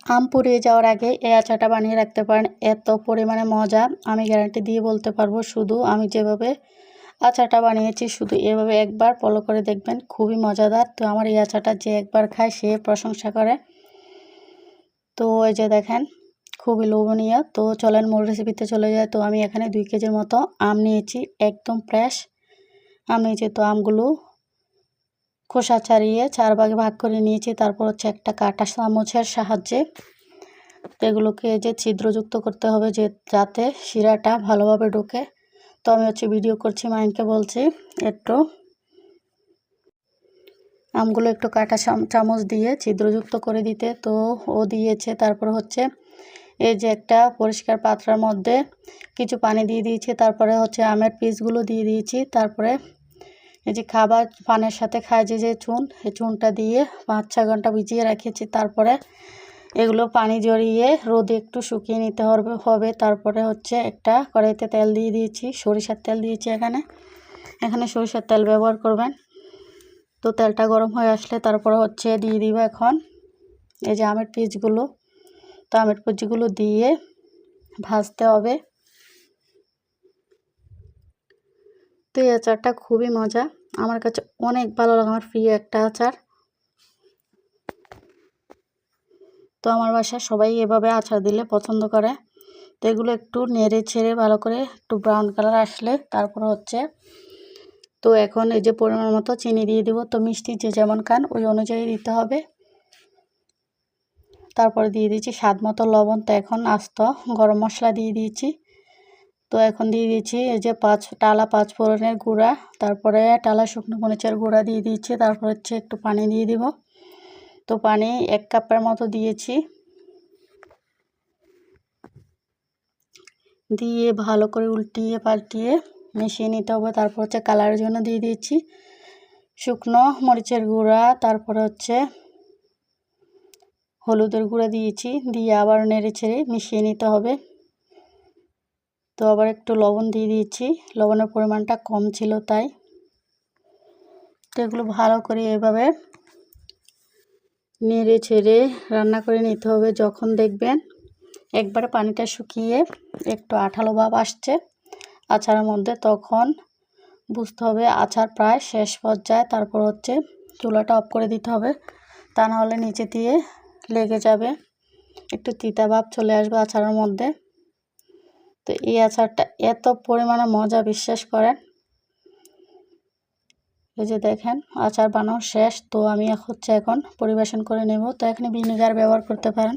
আম পুড়িয়ে যাওয়ার আগে এই আচারটা বানিয়ে রাখতে পারেন, এত পরিমাণে মজা আমি গ্যারান্টি দিয়ে বলতে পারবো। শুধু আমি যেভাবে আচারটা বানিয়েছি শুধু এভাবে একবার ফলো করে দেখবেন, খুবই মজাদার। তো আমার এই আচারটা যে একবার খায় সে প্রশংসা করে। তো এই যে দেখেন খুবই লোভনীয়। তো চলেন মূল রেসিপিতে চলে যায়। তো আমি এখানে 2 কেজির মতো আম নিয়েছি, একদম ফ্রেশ আম নিয়েছি। তো আমগুলো খোসা ছাড়িয়ে 4 ভাগে ভাগ করে নিয়েছি। তারপর হচ্ছে একটা কাঁটা চামচের সাহায্যে এগুলোকে যে ছিদ্রযুক্ত করতে হবে যাতে শিরাটা ভালোভাবে ঢোকে। তো আমি হচ্ছে ভিডিও করছি, মাইনকে বলছি একটু আমগুলো একটু কাঁটা চামচ দিয়ে ছিদ্রযুক্ত করে দিতে। তো ও দিয়েছে। তারপর হচ্ছে এই যে একটা পরিষ্কার পাত্রের মধ্যে কিছু পানি দিয়ে দিয়েছি। তারপরে হচ্ছে আমের পিসগুলো দিয়ে দিয়েছি। তারপরে এই যে খাবার পানের সাথে খায় যে চুন, এই চুনটা দিয়ে 5-6 ঘন্টা ভিজিয়ে রেখেছি। তারপরে এগুলো পানি জড়িয়ে রোদে একটু শুকিয়ে নিতে হবে। তারপরে হচ্ছে একটা কড়াইতে তেল দিয়ে দিয়েছি, সরিষার তেল দিয়েছি। এখানে সরিষার তেল ব্যবহার করবেন। তো তেলটা গরম হয়ে আসলে তারপরে হচ্ছে দিয়ে দিব এখন এই যে আমের পিসগুলো। তো আমের পিসগুলো দিয়ে ভাজতে হবে। তো এই আচারটা খুবই মজা, আমার কাছে অনেক ভালো লাগে, আমার প্রিয় একটা আচার। তো আমার বাসায় সবাই এভাবে আচার দিলে পছন্দ করে। তো এগুলো একটু নেড়ে ছেড়ে ভালো করে একটু ব্রাউন কালার আসলে তারপর হচ্ছে তো এখন এই যে পরিমাণ মতো চিনি দিয়ে দিব। তো মিষ্টি যে যেমন খান ওই অনুযায়ী দিতে হবে। তারপরে দিয়ে দিয়েছি স্বাদ মতো লবণ। তো এখন আস্ত গরম মশলা দিয়ে দিয়েছি। তো এখন দিয়ে দিয়েছি এই যে টালা 5 ফোড়নের গুঁড়া, তারপরে টালা শুকনো মরিচের গুঁড়া দিয়ে দিয়েছি। তারপর হচ্ছে একটু পানি দিয়ে দিব। তো পানি 1 কাপের মতো দিয়েছি, দিয়ে ভালো করে উল্টিয়ে পাল্টিয়ে মিশিয়ে নিতে হবে। তারপর হচ্ছে কালারের জন্য দিয়ে দিয়েছি শুকনো মরিচের গুঁড়া, তারপর হচ্ছে হলুদের গুঁড়া দিয়েছি, দিয়ে আবার নেড়ে ছেড়ে মিশিয়ে নিতে হবে। তো আবার একটু লবণ দিয়ে দিয়েছি, লবণের পরিমাণটা কম ছিল তাই। তো এগুলো ভালো করে এভাবে নেড়ে ছেড়ে রান্না করে নিতে হবে। যখন দেখবেন একবারে পানিটা শুকিয়ে একটু আঠালো ভাব আসছে আচারের মধ্যে, তখন বুঝতে হবে আচার প্রায় শেষ পর্যায়ে। তারপর হচ্ছে চুলাটা অফ করে দিতে হবে, তা না হলে নিচে দিয়ে লেগে যাবে, একটু তিতা ভাব চলে আসবে আচারের মধ্যে। তো এই আচারটা এত পরিমাণে মজা, বিশ্বাস করেন। এই যে দেখেন আচার বানানো শেষ। তো আমি এখন পরিবেশন করে নেব। তো এখানে ভিনেগার ব্যবহার করতে পারেন।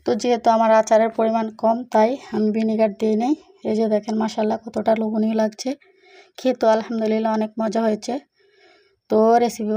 তো যেহেতু আমার আচারের পরিমাণ কম তাই আমি ভিনেগার দিই নেই। এই যে দেখেন মাশাআল্লাহ কতটা লোভনীয় লাগছে, খেতে আলহামদুলিল্লাহ অনেক মজা হয়েছে। তো রেসিপি